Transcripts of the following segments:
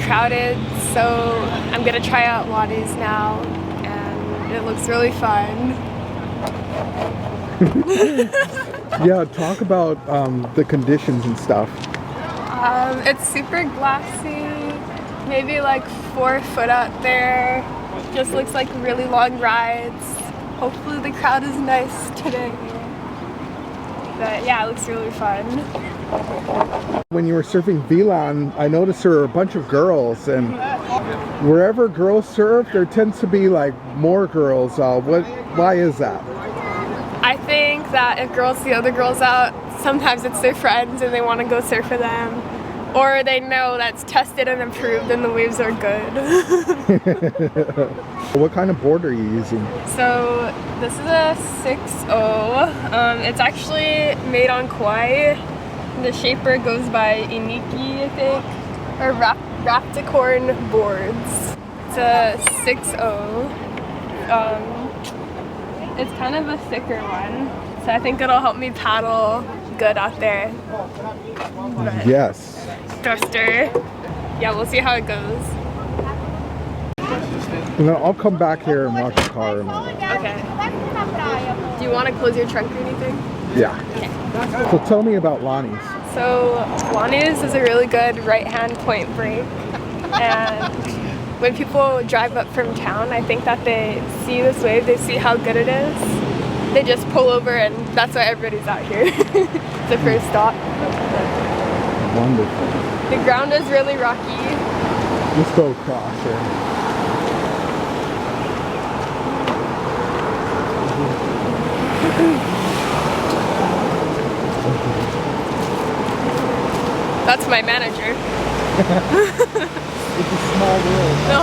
uncrowded, so I'm gonna try out Lonnie's now, and it looks really fun. Yeah, talk about the conditions and stuff. It's super glassy, maybe like 4 foot out there. Just looks like really long rides. Hopefully the crowd is nice today. But yeah, it looks really fun. When you were surfing VLAN, I noticed there were a bunch of girls, and wherever girls surf, there tends to be like more girls. Why is that? I think that if girls see other girls out, sometimes it's their friends and they want to go surf with them. Or they know that's tested and approved and the waves are good. What kind of board are you using? So this is a 6.0. It's actually made on Kauai. The shaper goes by Eimy, I think, or Rapticorn boards. It's a 6.0. It's kind of a thicker one, so I think it'll help me paddle good out there. But yes. Thruster. Yeah, we'll see how it goes. And then I'll come back here and watch the car. Okay. Do you want to close your trunk or anything? Yeah. Okay. So tell me about Lonnie's. So Lonnie's is a really good right-hand point brake, and when people drive up from town, I think that they see this wave, they see how good it is. They just pull over, and that's why everybody's out here. It's the first stop. Wonderful. The ground is really rocky. Let's go across here. That's my manager. It's a small world. No.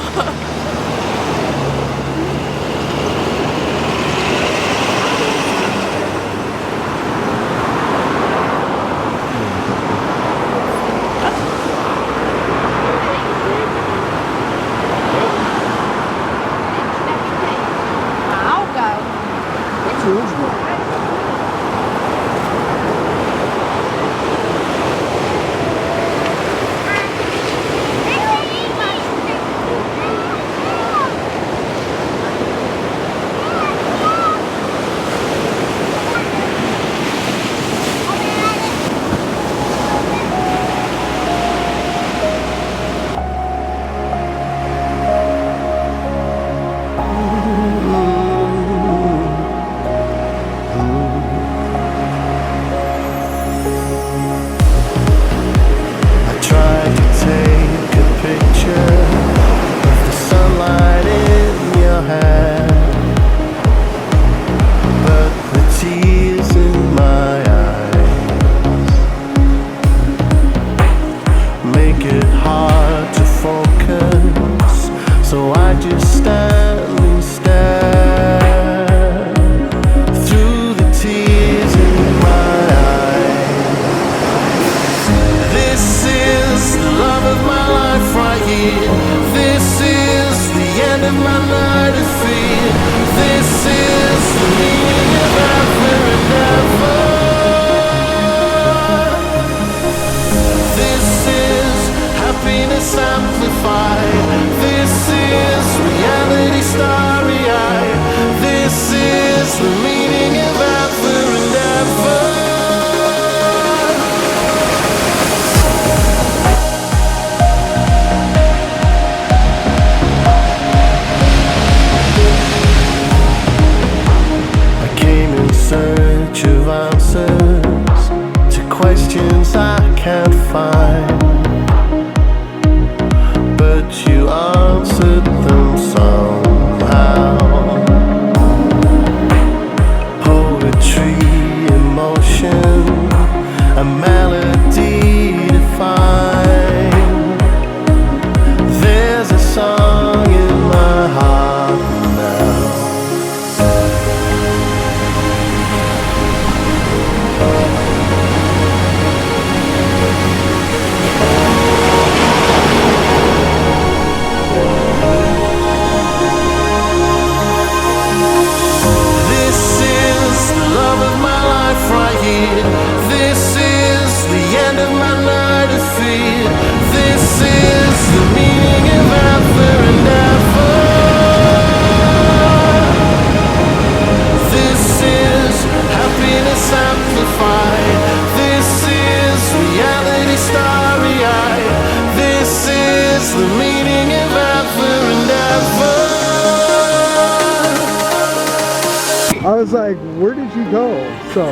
was like, where did you go? So,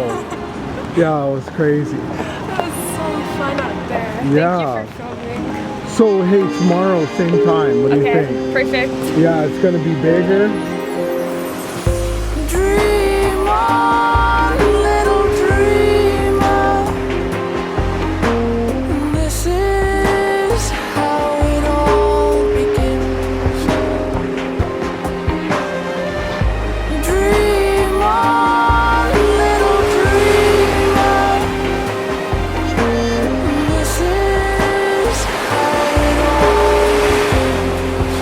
yeah, it was crazy. That was so fun out there. Yeah. Thank you for filming. So, hey, tomorrow, same time. What do you think? Perfect. Yeah, it's going to be bigger. Dream on, little dreamer. This is how it all begins. Dream on, little dreamer. This is how it all begins.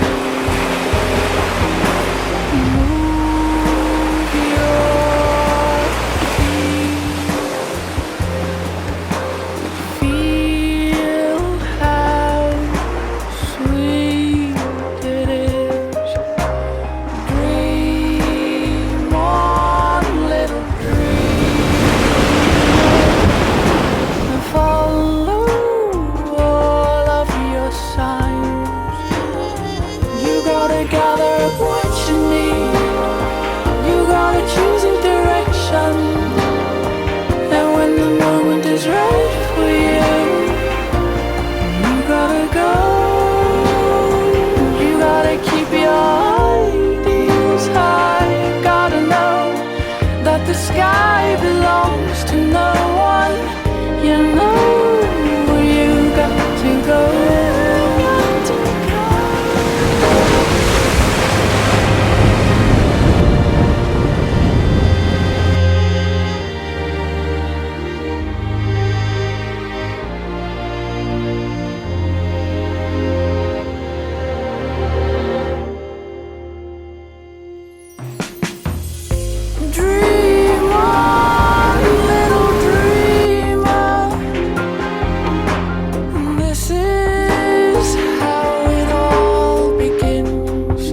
Move your feet. Feel how sweet it is. Dream on, little dreamer. Follow all of your signs. You gotta gather up what you need. You gotta choose a direction. And when the moment is right for you, you gotta go. You gotta keep your ideals high. Gotta know that the sky belongs to no one. You know you got to go. Dream on, little dreamer. This is how it all begins.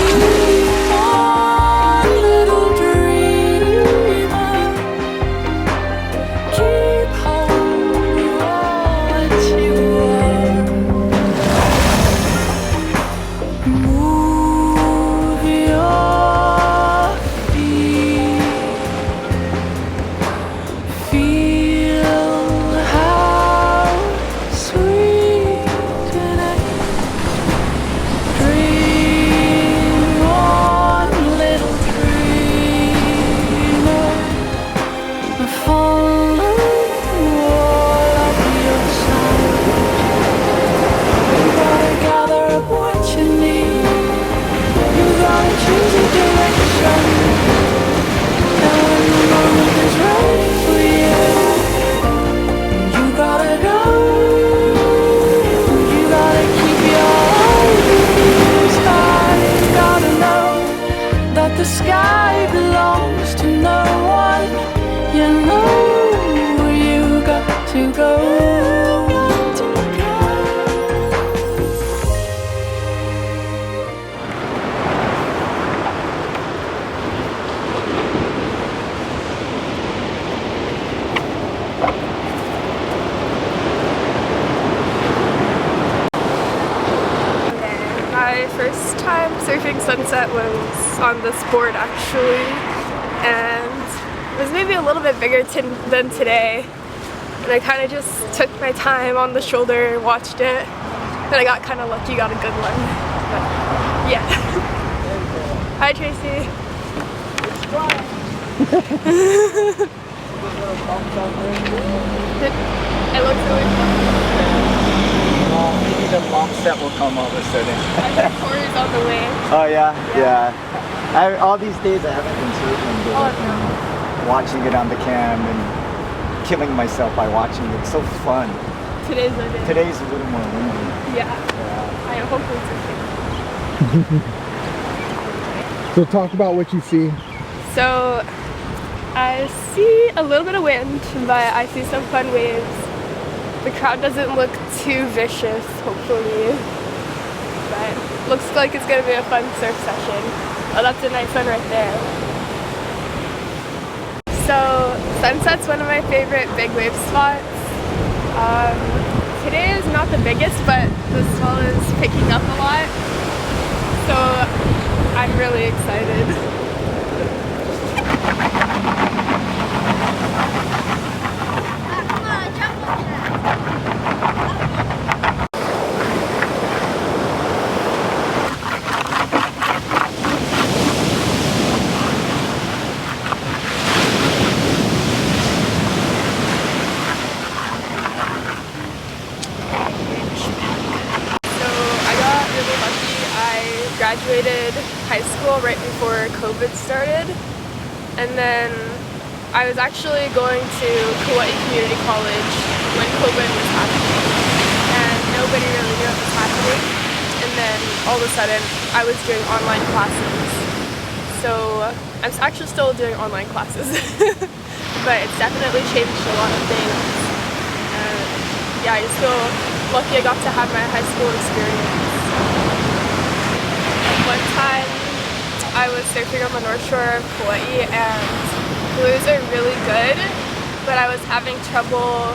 Dream on, little dreamer. Keep hold of what you are. Move your feet. Feel how sweet it is. Dream on, little dreamer. Follow all of your signs. You gotta gather up what you need. You gotta choose a direction. And when the moment is right for you, you gotta go. You gotta keep your ideals high. Gotta know that the sky belongs to no one. You know you got to go. My first time surfing sunset was on this board actually, and it was maybe a little bit bigger than today. And I kind of just took my time on the shoulder, watched it, and I got kind of lucky, got a good one. But yeah. Hi Tracy. It looks really fun. Maybe the long step will come all of a sudden. I think Corey's on the way. Oh yeah. All these days I haven't been surfing, but I've been watching it on the cam and killing myself by watching it. It's so fun. Today's the day. Today's a little more windy. Yeah. I hope it's okay. So talk about what you see. So I see a little bit of wind, but I see some fun waves. The crowd doesn't look too vicious, hopefully. But looks like it's gonna be a fun surf session. Oh, that's a nice one right there. So Sunset's one of my favorite big wave spots. Today is not the biggest, but the swell is picking up a lot. So I'm really excited. Graduated high school right before COVID started, and then I was actually going to Kauai Community College when COVID was happening, and nobody really knew it was happening, and then all of a sudden I was doing online classes. So I'm actually still doing online classes, but it's definitely changed a lot of things, and yeah, I just feel lucky I got to have my high school experience. One time I was surfing on the North Shore of Kauai and blues are really good, but I was having trouble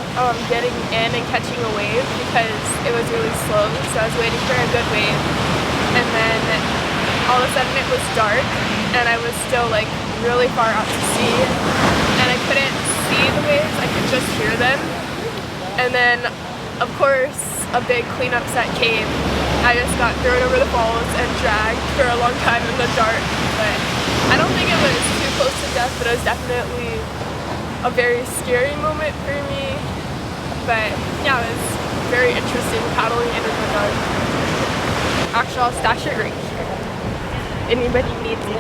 getting in and catching a wave because it was really slow, so I was waiting for a good wave, and then all of a sudden it was dark and I was still like really far out to sea and I couldn't see the waves, I could just hear them, and then of course a big cleanup set came. I just got thrown over the falls and dragged for a long time in the dark, but I don't think it was too close to death, but it was definitely a very scary moment for me. But yeah, it was very interesting paddling in the dark. Actually, I'll stash it right here. Anybody needs it.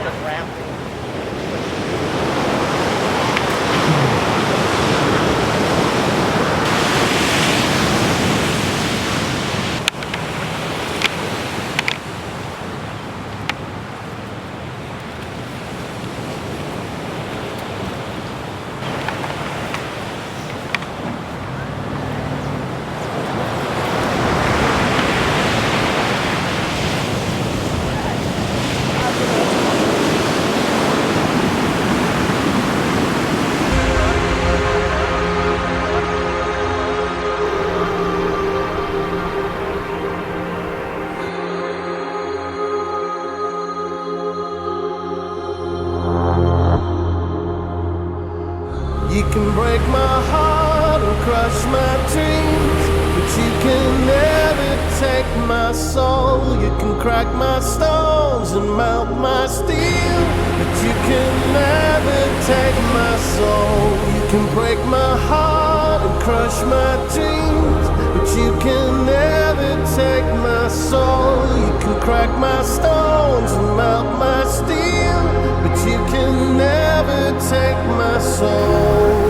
You can break my heart and crush my dreams, but you can never take my soul. You can crack my stones and melt my steel, but you can never take my soul. You can break my heart and crush my dreams, but you can never take my soul. You can crack my stones and melt my steel, but you can never take my soul.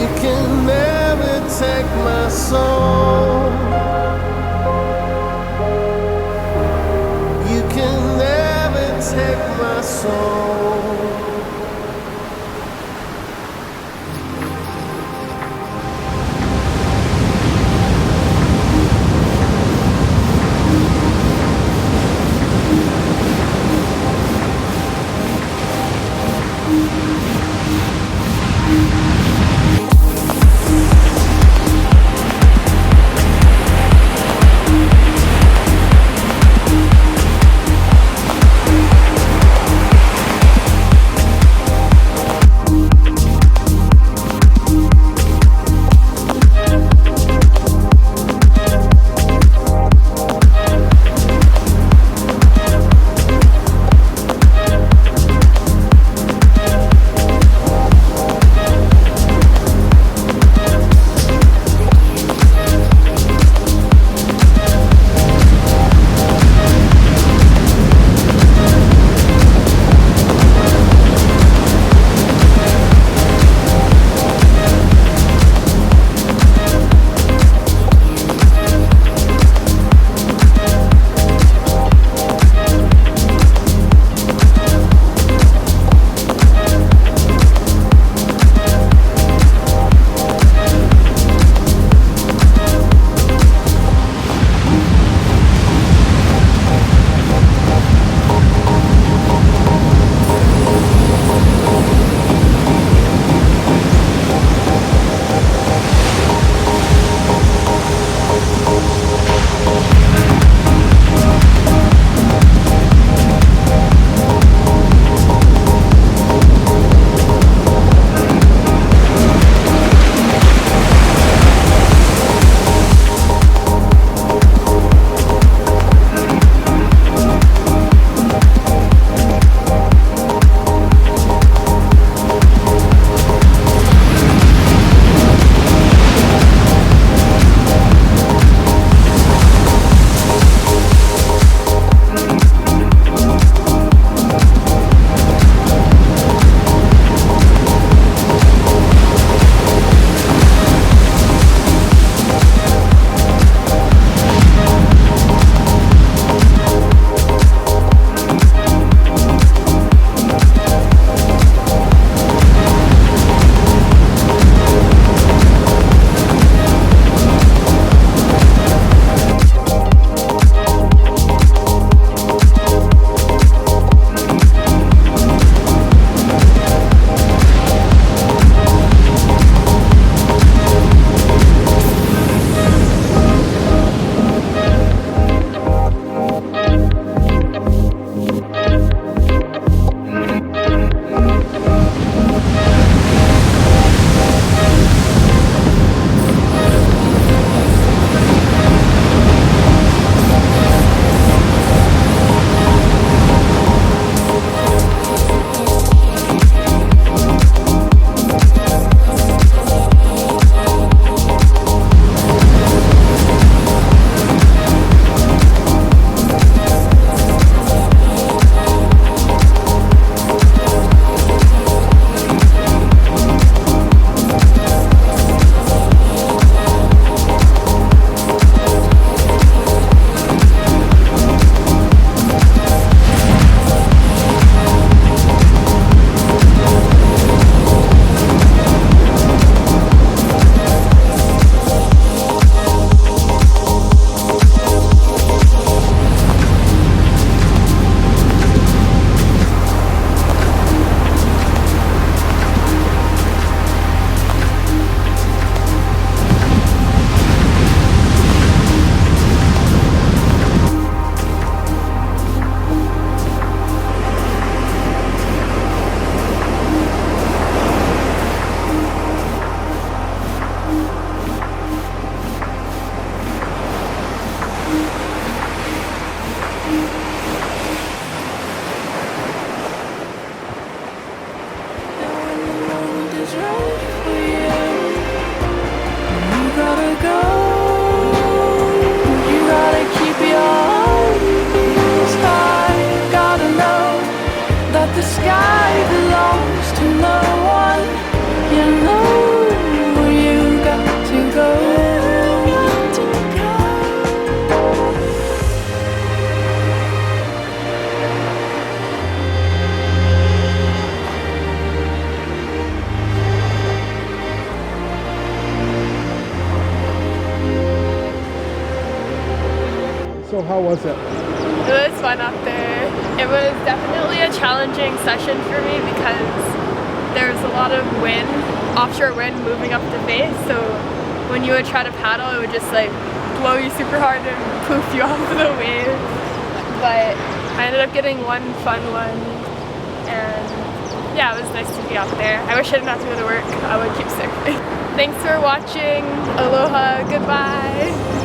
You can never take my soul. You can never take my soul. How was it? It was fun up there. It was definitely a challenging session for me because there's a lot of wind, offshore wind moving up the face, so when you would try to paddle it would just like blow you super hard and poof you off the wave. But I ended up getting one fun one, and yeah, it was nice to be out there. I wish I didn't have to go to work. I would keep surfing. Thanks for watching. Aloha, goodbye.